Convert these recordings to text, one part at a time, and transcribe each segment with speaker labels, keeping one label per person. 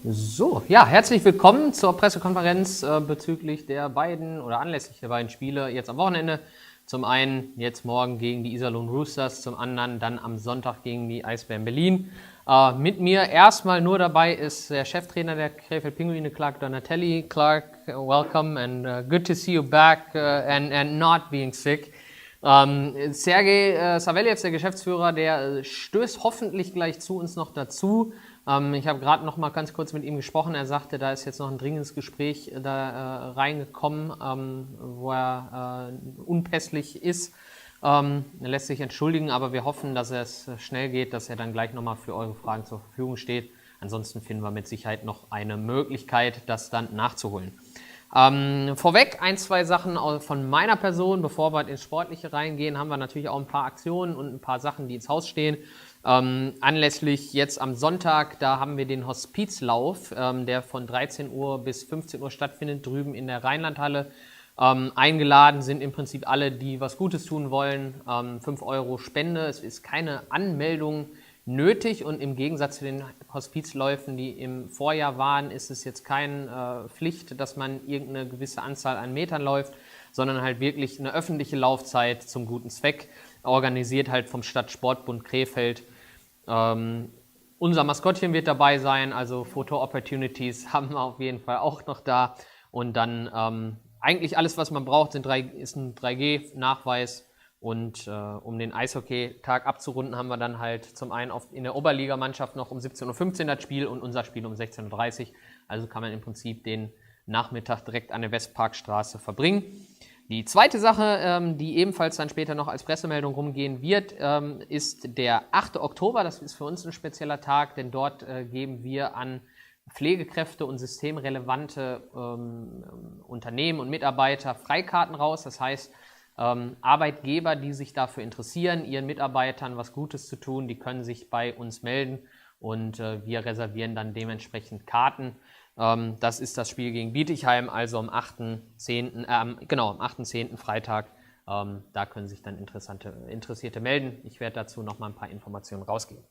Speaker 1: So, ja, herzlich willkommen zur Pressekonferenz bezüglich der beiden oder anlässlich der beiden Spiele jetzt am Wochenende. Zum einen jetzt morgen gegen die Iserlohn Roosters, zum anderen dann am Sonntag gegen die Eisbären Berlin. Mit mir erstmal nur dabei ist der Cheftrainer der Krefeld Pinguine, Clark Donatelli. Clark, welcome and good to see you back and not being sick. Sergej Savelyev, der Geschäftsführer, der stößt hoffentlich gleich zu uns noch dazu. Ich habe gerade noch mal ganz kurz mit ihm gesprochen. Er sagte, da ist jetzt noch ein dringendes Gespräch da reingekommen, wo er unpässlich ist. Er lässt sich entschuldigen, aber wir hoffen, dass es schnell geht, dass er dann gleich noch mal für eure Fragen zur Verfügung steht. Ansonsten finden wir mit Sicherheit noch eine Möglichkeit, das dann nachzuholen. Vorweg ein, zwei Sachen von meiner Person. Bevor wir ins Sportliche reingehen, haben wir natürlich auch ein paar Aktionen und ein paar Sachen, die ins Haus stehen. Anlässlich jetzt am Sonntag, da haben wir den Hospizlauf, der von 13 Uhr bis 15 Uhr stattfindet, drüben in der Rheinlandhalle. Eingeladen sind im Prinzip alle, die was Gutes tun wollen. 5 Euro Spende, es ist keine Anmeldung nötig und im Gegensatz zu den Hospizläufen, die im Vorjahr waren, ist es jetzt keine Pflicht, dass man irgendeine gewisse Anzahl an Metern läuft, sondern halt wirklich eine öffentliche Laufzeit zum guten Zweck, organisiert halt vom Stadtsportbund Krefeld. Unser Maskottchen wird dabei sein, also Photo-Opportunities haben wir auf jeden Fall auch noch da. Und dann eigentlich alles, was man braucht, ist ein 3G-Nachweis. Und um den Eishockey-Tag abzurunden, haben wir dann halt zum einen in der Oberligamannschaft noch um 17.15 Uhr das Spiel und unser Spiel um 16.30 Uhr. Also kann man im Prinzip den Nachmittag direkt an der Westparkstraße verbringen. Die zweite Sache, die ebenfalls dann später noch als Pressemeldung rumgehen wird, ist der 8. Oktober. Das ist für uns ein spezieller Tag, denn dort geben wir an Pflegekräfte und systemrelevante Unternehmen und Mitarbeiter Freikarten raus. Das heißt, Arbeitgeber, die sich dafür interessieren, ihren Mitarbeitern was Gutes zu tun, die können sich bei uns melden und wir reservieren dann dementsprechend Karten. Das ist das Spiel gegen Bietigheim, also am 8.10. Freitag. Da können sich dann Interessierte melden. Ich werde dazu noch mal ein paar Informationen rausgeben.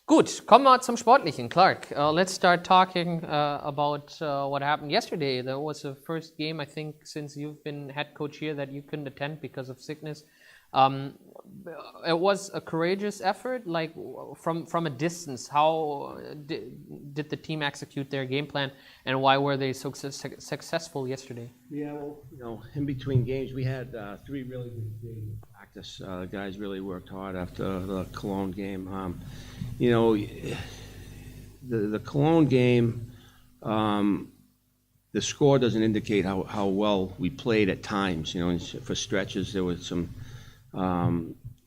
Speaker 1: Gut, kommen wir zum Sportlichen. Clark, let's start talking about what happened yesterday. There was the first game, I think, since you've been head coach here that you couldn't attend because of sickness. It was a courageous effort, like from a distance. How did the team execute their game plan, and why were they so successful yesterday?
Speaker 2: Yeah, well, in between games, we had 3 really good days of practice. The guys really worked hard after the Cologne game. The Cologne game, the score doesn't indicate how well we played at times. For stretches, there was some.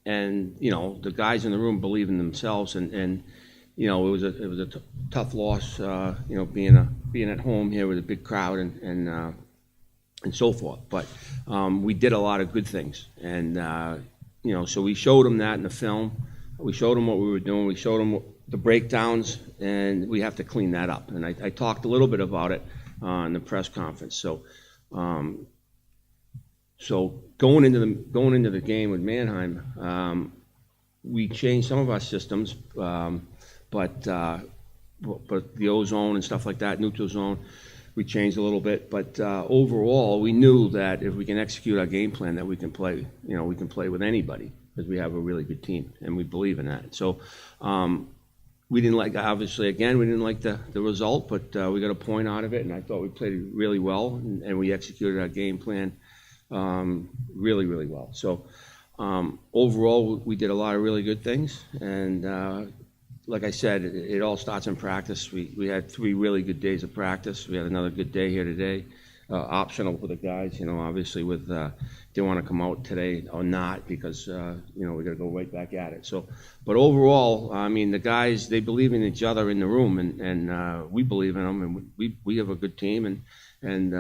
Speaker 2: The guys in the room believe in themselves, and it was a tough loss. Being at home here with a big crowd and so forth. But we did a lot of good things, and so we showed them that in the film. We showed them what we were doing. We showed them the breakdowns, and we have to clean that up. And I talked a little bit about it in the press conference. So going into the game with Mannheim, we changed some of our systems, but the ozone and stuff like that, neutral zone, we changed a little bit. But overall, we knew that if we can execute our game plan, that we can play. We can play with anybody because we have a really good team, and we believe in that. So we didn't like the result, but we got a point out of it, and I thought we played really well, and we executed our game plan. Really, really well. So overall, we did a lot of really good things. And like I said, it all starts in practice. We had 3 really good days of practice. We had another good day here today. Optional for the guys, obviously with they want to come out today or not because, we got to go right back at it. So, but overall, I mean, the guys, they believe in each other in the room and we believe in them and we have a good team and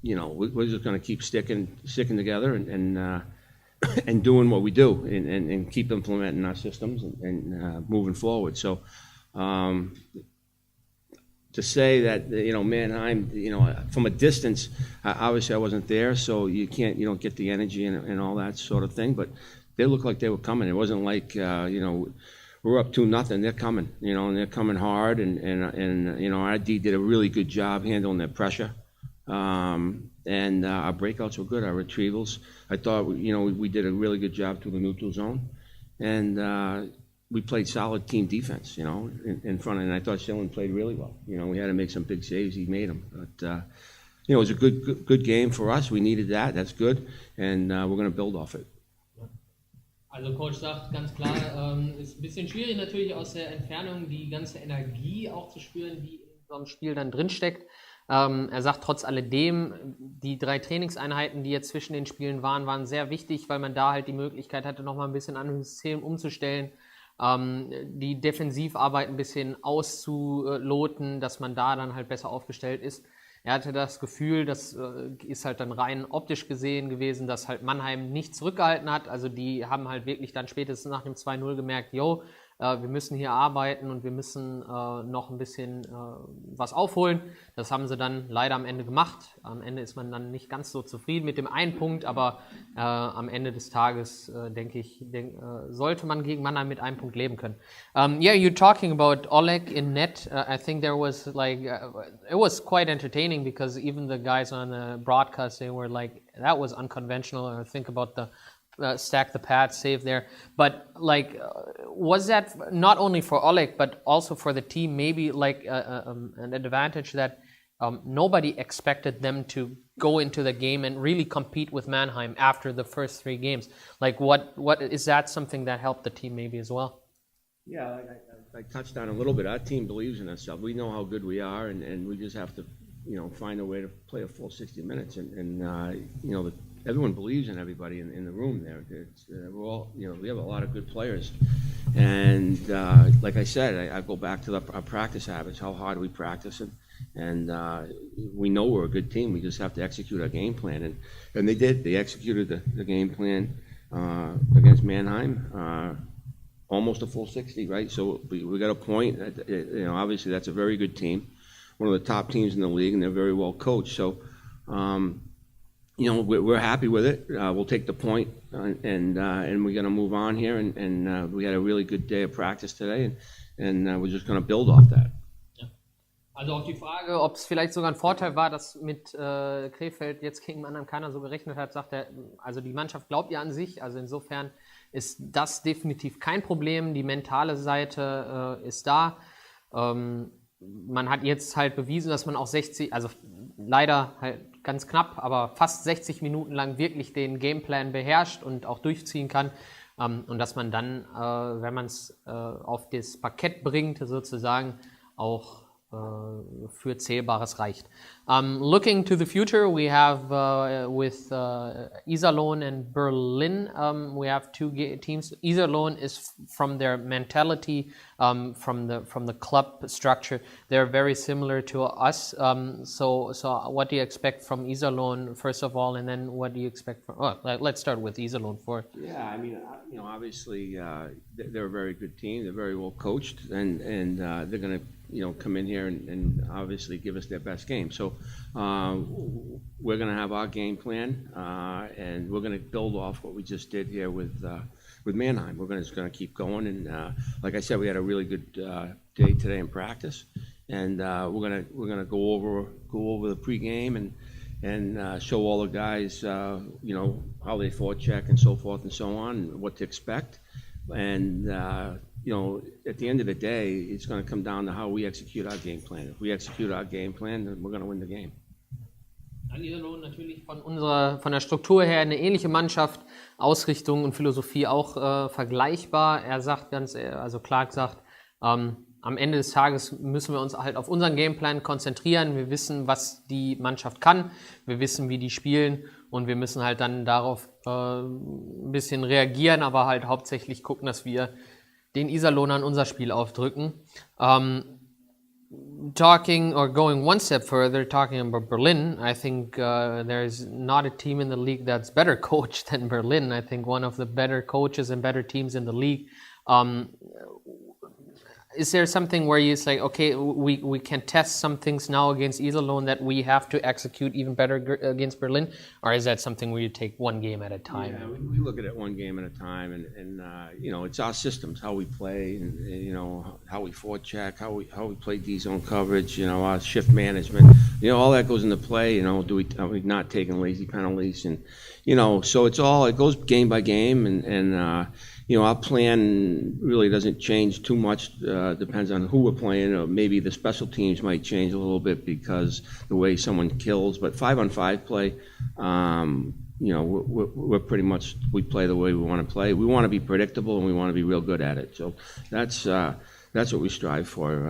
Speaker 2: we're just going to keep sticking together and doing what we do and keep implementing our systems and moving forward. So to say that Mannheim, from a distance, obviously I wasn't there, so you don't get the energy and all that sort of thing. But they looked like they were coming. It wasn't like we're up 2-0, they're coming, and they're coming hard, and our D did a really good job handling their pressure. And our breakouts were good, our retrievals. I thought, we did a really good job through the neutral zone. And we played solid team defense, in front. And I thought Shillen played really well. We had to make some big saves. He made them. But, it was a good game for us. We needed that. That's good. And we're going to build off it.
Speaker 1: Also Coach sagt ganz klar, ist ein bisschen schwierig natürlich aus der Entfernung die ganze Energie auch zu spüren, die in so einem Spiel dann drinsteckt. Er sagt trotz alledem, die 3 Trainingseinheiten, die jetzt zwischen den Spielen waren sehr wichtig, weil man da halt die Möglichkeit hatte, nochmal ein bisschen an dem System umzustellen, die Defensivarbeit ein bisschen auszuloten, dass man da dann halt besser aufgestellt ist. Er hatte das Gefühl, das ist halt dann rein optisch gesehen gewesen, dass halt Mannheim nicht zurückgehalten hat. Also die haben halt wirklich dann spätestens nach dem 2-0 gemerkt, wir müssen hier arbeiten und wir müssen noch ein bisschen was aufholen. Das haben sie dann leider am Ende gemacht. Am Ende ist man dann nicht ganz so zufrieden mit dem einen Punkt, aber am Ende des Tages, denke ich, sollte man gegen Mannheim mit einem Punkt leben können. Yeah, you're talking about Oleg in net. I think there was it was quite entertaining because even the guys on the broadcast, they were like, that was unconventional. I think about the stack the pad save there, but was that not only for Oleg but also for the team maybe an advantage that nobody expected them to go into the game and really compete with Mannheim after the first 3 games? What is that something that helped the team maybe as well?
Speaker 2: Yeah, I touched on a little bit. Our team believes in ourselves. We know how good we are, and we just have to find a way to play a full 60 minutes and everyone believes in everybody in the room there. We're all, we have a lot of good players. And like I said, I go back to our practice habits, how hard we practice. And we know we're a good team. We just have to execute our game plan. And they did. They executed the game plan against Mannheim, almost a full 60, right? So we got a point. Obviously that's a very good team. One of the top teams in the league, and they're very well coached. So, we're happy with it. We'll take the point, and we're going to move on here. And we had a really good day of practice today, and we're just going to build off that.
Speaker 1: Ja. Also auch die Frage, ob es vielleicht sogar ein Vorteil war, dass mit Krefeld jetzt gegen Mannheim keiner so gerechnet hat, sagt er, also die Mannschaft glaubt ja an sich. Also insofern ist das definitiv kein Problem. Die mentale Seite ist da. Man hat jetzt halt bewiesen, dass man auch 60, also leider halt ganz knapp, aber fast 60 Minuten lang wirklich den Gameplan beherrscht und auch durchziehen kann. Und dass man dann, wenn man es auf das Parkett bringt, sozusagen auch für Zählbares reicht. Looking to the future, we have with Iserlohn and Berlin, we have 2 teams. Iserlohn is from their mentality, from the club structure, they're very similar to us. So what do you expect from Iserlohn first of all, and then what do you expect from? Let's start with Iserlohn first.
Speaker 2: Yeah, I mean, obviously they're a very good team. They're very well coached, and they're going to come in here and obviously give us their best game. So we're going to have our game plan, and we're going to build off what we just did here with Mannheim. We're just going to keep going, and like I said, we had a really good day today in practice, and we're going to go over the pregame and show all the guys how they forecheck and so forth and so on, and what to expect, and at the end of the day, it's going to come down to how we execute our game plan. If we execute our game plan, then we're going to win the game.
Speaker 1: Iserlohn natürlich von der Struktur her eine ähnliche Mannschaft, Ausrichtung und Philosophie auch vergleichbar. Er sagt Clark sagt, am Ende des Tages müssen wir uns halt auf unseren Gameplan konzentrieren. Wir wissen, was die Mannschaft kann. Wir wissen, wie die spielen. Und wir müssen halt dann darauf ein bisschen reagieren, aber halt hauptsächlich gucken, dass wir den Iserlohnern unser Spiel aufdrücken. Talking or going one step further, talking about Berlin, I think there's not a team in the league that's better coached than Berlin. I think one of the better coaches and better teams in the league. is there something where you say, okay, we can test some things now against Iserlohn that we have to execute even better against Berlin? Or is that something where you take one game at a time?
Speaker 2: Yeah, we look at it one game at a time, and you know, it's our systems, how we play, and you know, how we forecheck, how we play D-zone coverage, you know, our shift management, you know, all that goes into play. You know, are we not taking lazy penalties, and you know, so it goes game by game, and you know, our plan really doesn't change too much. Depends on who we're playing, or maybe the special teams might change a little bit because the way someone kills. But 5-on-5 play, you know, we're pretty much, we play the way we want to play. We want to be predictable, and we want to be real good at it. So that's what we strive for.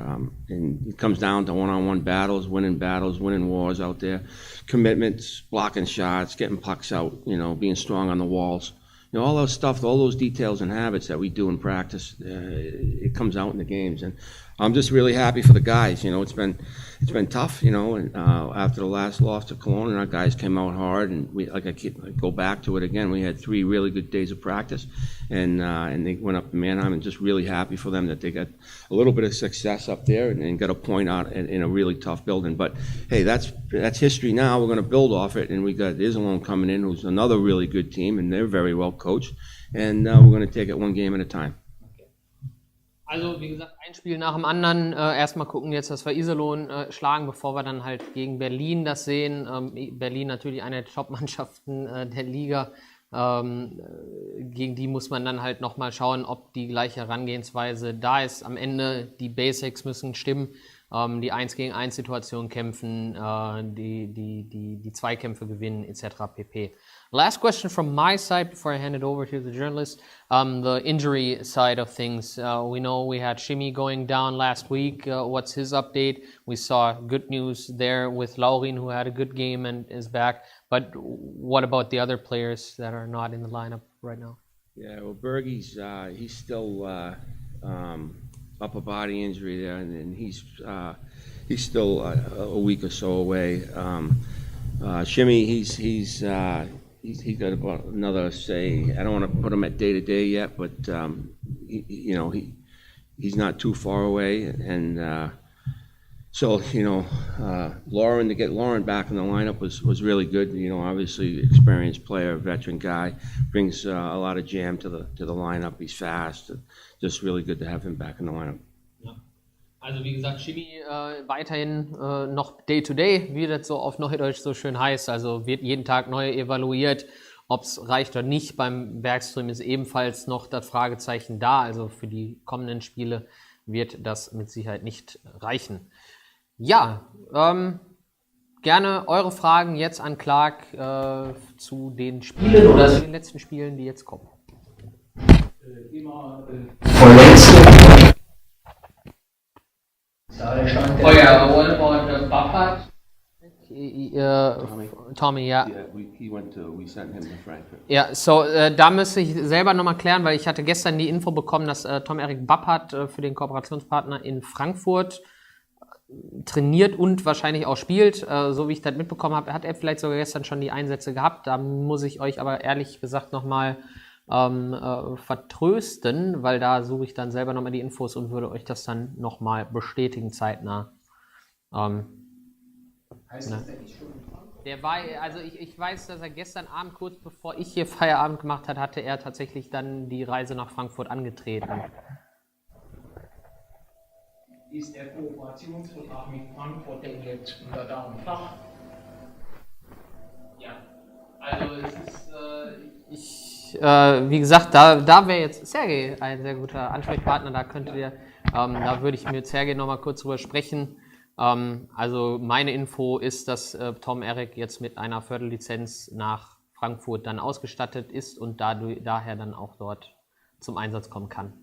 Speaker 2: And it comes down to one-on-one battles, winning wars out there, commitments, blocking shots, getting pucks out, you know, being strong on the walls. You know, all those stuff, all those details and habits that we do in practice, it comes out in the games. And I'm just really happy for the guys. You know, it's been tough, you know, and after the last loss to Cologne, and our guys came out hard, and I go back to it again. We had 3 really good days of practice, and they went up to Mannheim, and just really happy for them that they got a little bit of success up there and got a point out in a really tough building. But hey, that's history now. We're going to build off it, and we got Iserlohn coming in, who's another really good team, and they're very well coached, and we're going to take it one game at a time.
Speaker 1: Also wie gesagt, ein Spiel nach dem anderen. Erstmal gucken jetzt, dass wir Iserlohn schlagen, bevor wir dann halt gegen Berlin das sehen. Berlin natürlich eine der Top-Mannschaften der Liga. Gegen die muss man dann halt nochmal schauen, ob die gleiche Herangehensweise da ist. Am Ende, die Basics müssen stimmen. Die 1-gegen-1-Situation kämpfen, die Zweikämpfe gewinnen, etc. pp. Last question from my side before I hand it over to the journalist. The injury side of things. We know we had Shimi going down last week. What's his update? We saw good news there with Laurin, who had a good game and is back. But what about the other players that are not in the lineup right now?
Speaker 2: Yeah, well, Bergie's he's still upper body injury there, and he's still a week or so away. Shimmy, he's got about another, say, I don't want to put him at day to day yet, but you know, he's not too far away, and so you know, to get Lauren back in the lineup was really good. You know, obviously experienced player, veteran guy, brings a lot of jam to the lineup. He's fast. Just really good to have him back in the lineup.
Speaker 1: Ja. Also wie gesagt, Shimi weiterhin noch Day-to-Day, wie das so auf Neudeutsch so schön heißt. Also wird jeden Tag neu evaluiert, ob es reicht oder nicht. Beim Bergström ist ebenfalls noch das Fragezeichen da. Also für die kommenden Spiele wird das mit Sicherheit nicht reichen. Ja, gerne eure Fragen jetzt an Clark zu den Spielen oder zu den letzten Spielen, die jetzt kommen.
Speaker 3: Immer verletzt.
Speaker 1: Oh yeah, what about Bapat? Tommy, ja.
Speaker 2: We sent him to Frankfurt.
Speaker 1: Ja, so da müsste ich selber nochmal klären, weil ich hatte gestern die Info bekommen, dass Tom-Erik Bapat für den Kooperationspartner in Frankfurt trainiert und wahrscheinlich auch spielt. So wie ich das mitbekommen habe, hat er vielleicht sogar gestern schon die Einsätze gehabt. Da muss ich euch aber ehrlich gesagt nochmal vertrösten, weil da suche ich dann selber nochmal die Infos und würde euch das dann nochmal bestätigen zeitnah.
Speaker 3: Heißt das, der ist schon in Frankfurt?
Speaker 1: Der war, also ich weiß, dass er gestern Abend, kurz bevor ich hier Feierabend gemacht hat, hatte er tatsächlich dann die Reise nach Frankfurt angetreten.
Speaker 3: Ist der Kooperationsvertrag mit Frankfurt denn jetzt unter Dach und Fach?
Speaker 1: Ja, also es ist, wie gesagt, da wäre jetzt Sergej ein sehr guter Ansprechpartner, da könntet ihr, da würde ich mit Sergej nochmal kurz drüber sprechen. Also meine Info ist, dass Tom-Erik jetzt mit einer Förderlizenz nach Frankfurt dann ausgestattet ist und daher dann auch dort zum Einsatz kommen kann.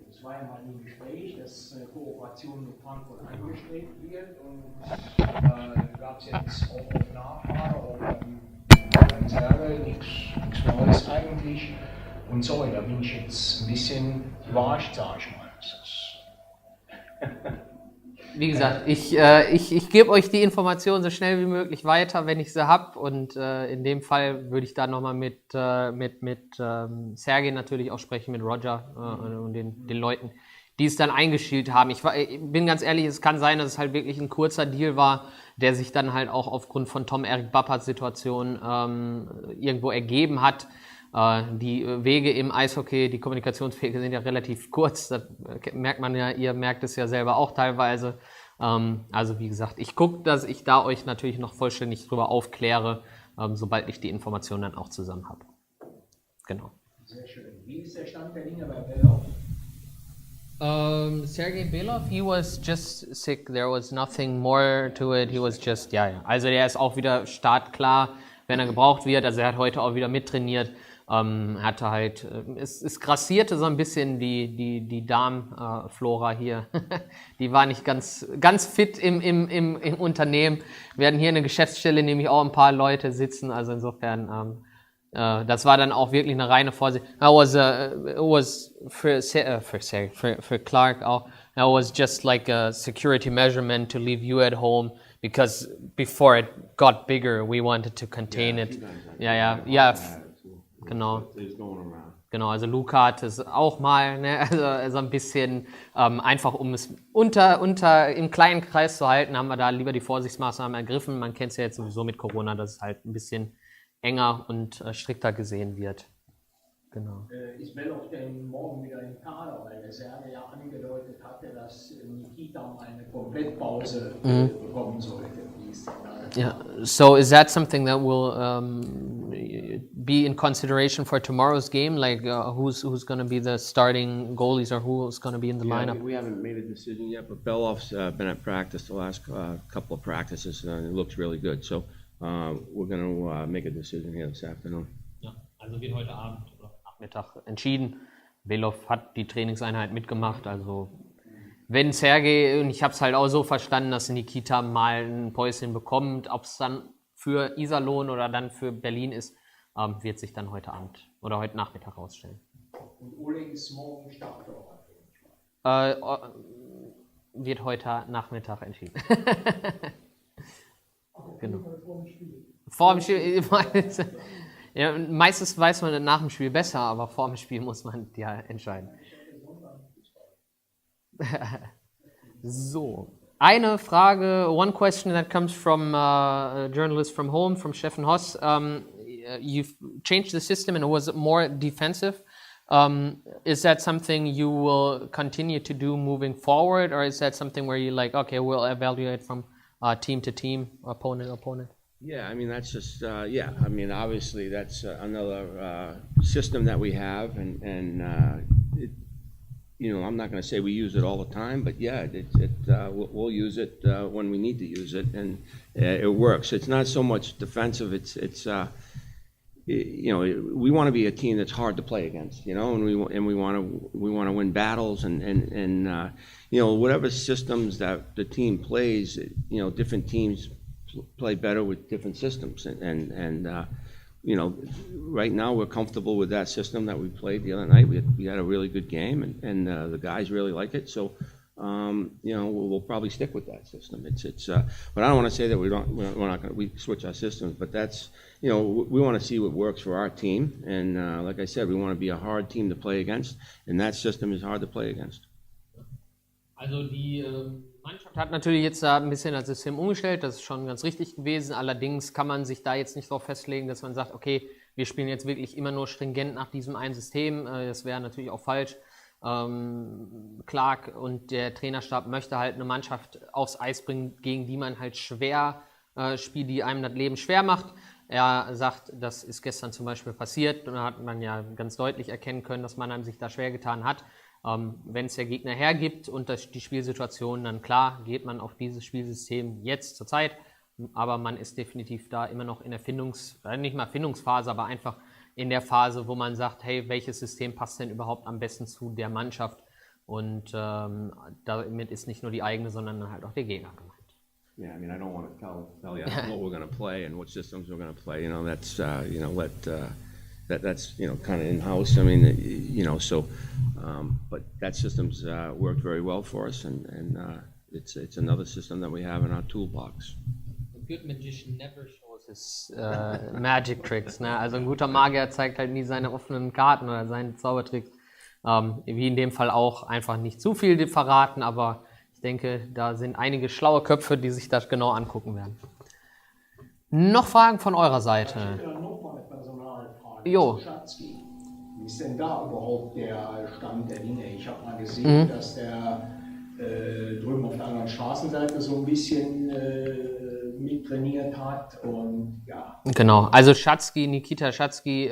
Speaker 3: Es war ja mal im Gespräch, dass Kooperation mit Frankfurt angestrebt wird und gab es jetzt auch auf Nachfrage, auch beim Sergej nichts Neues eigentlich. Und sorry, da bin ich jetzt ein bisschen überrascht, sag ich mal.
Speaker 1: Wie gesagt, ich gebe euch die Informationen so schnell wie möglich weiter, wenn ich sie habe. Und in dem Fall würde ich da nochmal mit Sergej natürlich auch sprechen, mit Roger und den Leuten, die es dann eingeschielt haben. Ich bin ganz ehrlich, es kann sein, dass es halt wirklich ein kurzer Deal war, der sich dann halt auch aufgrund von Tom-Erik Bapperts Situation irgendwo ergeben hat. Die Wege im Eishockey, die Kommunikationswege sind ja relativ kurz. Das merkt man ja, ihr merkt es ja selber auch teilweise. Also wie gesagt, ich gucke, dass ich da euch natürlich noch vollständig drüber aufkläre, sobald ich die Informationen dann auch zusammen habe. Genau.
Speaker 3: Sehr schön. Wie ist der Stand der Dinge bei Belov?
Speaker 1: Sergej Belov, he was just sick. There was nothing more to it. He was just, ja. Also der ist auch wieder startklar, wenn er gebraucht wird. Also er hat heute auch wieder mittrainiert. Hatte halt, es grassierte so ein bisschen die Darmflora hier. Die war nicht ganz fit im Unternehmen. Wir hatten hier eine Geschäftsstelle, nämlich auch ein paar Leute sitzen. Also insofern, das war dann auch wirklich eine reine Vorsicht. It was für Clark auch. It was just like a security measurement to leave you at home because before it got bigger, we wanted to contain it. Ja. Genau. Genau, also Luca hat es auch mal, ne, also ein bisschen einfach, um es im kleinen Kreis zu halten, haben wir da lieber die Vorsichtsmaßnahmen ergriffen. Man kennt es ja jetzt sowieso mit Corona, dass es halt ein bisschen enger und strikter gesehen wird. Genau.
Speaker 3: Ist Belov denn morgen wieder im Kader, weil der Serge ja angedeutet hatte, dass Nikita mal eine Komplettpause bekommen sollte. Wie ist denn da?
Speaker 1: Yeah. So is that something that will be in consideration for tomorrow's game? Like who's going to be the starting goalies or who's going to be in the lineup?
Speaker 2: We haven't made a decision yet, but Belov's been at practice the last couple of practices, and it looks really good. So we're going to make a decision here this afternoon.
Speaker 1: Ja, also wird heute Abend oder Nachmittag entschieden. Belov hat die Trainingseinheit mitgemacht, also wenn Sergej, und ich habe es halt auch so verstanden, dass Nikita mal ein Päuschen bekommt, ob es dann für Iserlohn oder dann für Berlin ist, wird sich dann heute Abend oder heute Nachmittag rausstellen.
Speaker 3: Und Oleg ist morgen Starttorwart.
Speaker 1: Wird heute Nachmittag entschieden. Genau. Vor dem Spiel. Ja, meistens weiß man nach dem Spiel besser, aber vor dem Spiel muss man ja entscheiden. So, eine Frage, one question that comes from a journalist from home, from Steffen Hoss. You've changed the system and it was more defensive. Is that something you will continue to do moving forward, or is that something where you like, okay, we'll evaluate from team to team, opponent?
Speaker 2: Yeah, I mean, that's just, I mean, obviously that's another system that we have, and it, you know, I'm not going to say we use it all the time, but yeah, we'll use it when we need to use it, and it works. It's not so much defensive. It's you know, we want to be a team that's hard to play against, you know, and we want to win battles, and you know, whatever systems that the team plays, you know, different teams play better with different systems, and you know, right now we're comfortable with that system that we played the other night. We had a really good game, and the guys really like it. So, you know, we'll probably stick with that system. But I don't want to say that we're not going to switch our systems. But that's, you know, we want to see what works for our team. And like I said, we want to be a hard team to play against, and that system is hard to play against.
Speaker 1: Also die Mannschaft hat natürlich jetzt da ein bisschen das System umgestellt, das ist schon ganz richtig gewesen. Allerdings kann man sich da jetzt nicht darauf festlegen, dass man sagt, okay, wir spielen jetzt wirklich immer nur stringent nach diesem einen System. Das wäre natürlich auch falsch. Clark und der Trainerstab möchte halt eine Mannschaft aufs Eis bringen, gegen die man halt schwer spielt, die einem das Leben schwer macht. Er sagt, das ist gestern zum Beispiel passiert, und da hat man ja ganz deutlich erkennen können, dass man sich da schwer getan hat. Wenn es der Gegner hergibt und die Spielsituation, dann klar, geht man auf dieses Spielsystem jetzt zur Zeit, aber man ist definitiv da immer noch in der nicht mal Findungsphase, aber einfach in der Phase, wo man sagt, hey, welches System passt denn überhaupt am besten zu der Mannschaft, und damit ist nicht nur die eigene, sondern halt auch der Gegner gemeint.
Speaker 2: Yeah, I mean, I don't want to tell you what we're going to play and what systems we're going to play. You know, that's you know, that's you know, kind of in house. I mean, you know, so but that system's worked very well for us, and it's another system that we have in our toolbox.
Speaker 1: A good magician never shows his magic tricks. Ne? Also ein guter Magier zeigt halt nie seine offenen Karten oder seine Zaubertricks. Wie in dem Fall auch, einfach nicht zu viel verraten, aber ich denke, da sind einige schlaue Köpfe, die sich das genau angucken werden. Noch Fragen von eurer Seite?
Speaker 3: Noch mal eine Personalfrage.
Speaker 1: Jo.
Speaker 3: Schatzki. Wie ist denn da überhaupt der Stand der Dinge? Ich habe mal gesehen, dass der drüben auf der anderen Straßenseite so ein bisschen mittrainiert hat und ja.
Speaker 1: Genau, also Nikita Schatzki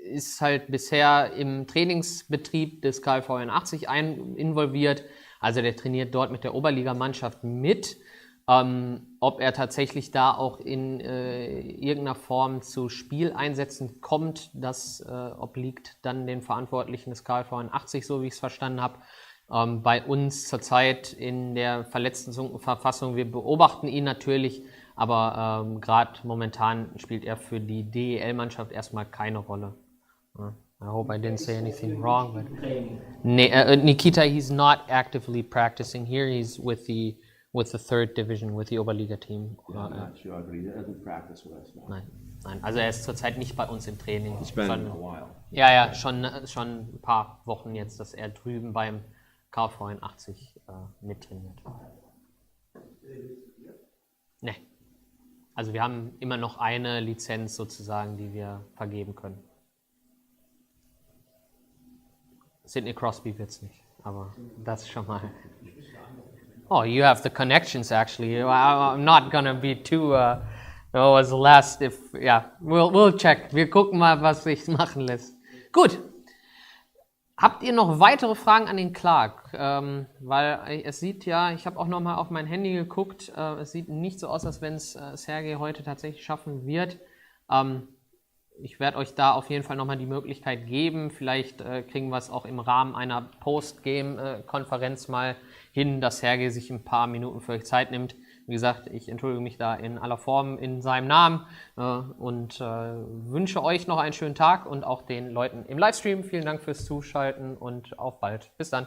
Speaker 1: ist halt bisher im Trainingsbetrieb des KfV 81 involviert. Also der trainiert dort mit der Oberligamannschaft mit. Ob er tatsächlich da auch in irgendeiner Form zu Spieleinsätzen kommt, das obliegt dann den Verantwortlichen des KfV 81, so wie ich es verstanden habe. Bei uns zurzeit in der verletzten Verfassung, wir beobachten ihn natürlich, aber gerade momentan spielt er für die DEL-Mannschaft erstmal keine Rolle. I hope I didn't say anything wrong. But Nikita, he's not actively practicing here. He's with the third division, with the Oberliga team.
Speaker 2: I'm not sure, but he doesn't practice with us now.
Speaker 1: Nein, also er ist zurzeit nicht bei uns im Training.
Speaker 2: It's been a while.
Speaker 1: Ja, schon ein paar Wochen jetzt, dass er drüben beim KfV 81 mittrainiert. Ne. Also wir haben immer noch eine Lizenz sozusagen, die wir vergeben können. Sidney Crosby wird's nicht, aber das schon mal. Oh, you have the connections actually. I'm not gonna be too as last if we'll check. Wir gucken mal, was sich machen lässt. Gut. Habt ihr noch weitere Fragen an den Clark? Weil es sieht ja, ich habe auch nochmal auf mein Handy geguckt, es sieht nicht so aus, als wenn es Sergej heute tatsächlich schaffen wird. Ich werde euch da auf jeden Fall nochmal die Möglichkeit geben. Vielleicht kriegen wir es auch im Rahmen einer Post-Game-Konferenz mal hin, dass Sergej sich ein paar Minuten für euch Zeit nimmt. Wie gesagt, ich entschuldige mich da in aller Form in seinem Namen und wünsche euch noch einen schönen Tag und auch den Leuten im Livestream. Vielen Dank fürs Zuschalten und auf bald. Bis dann.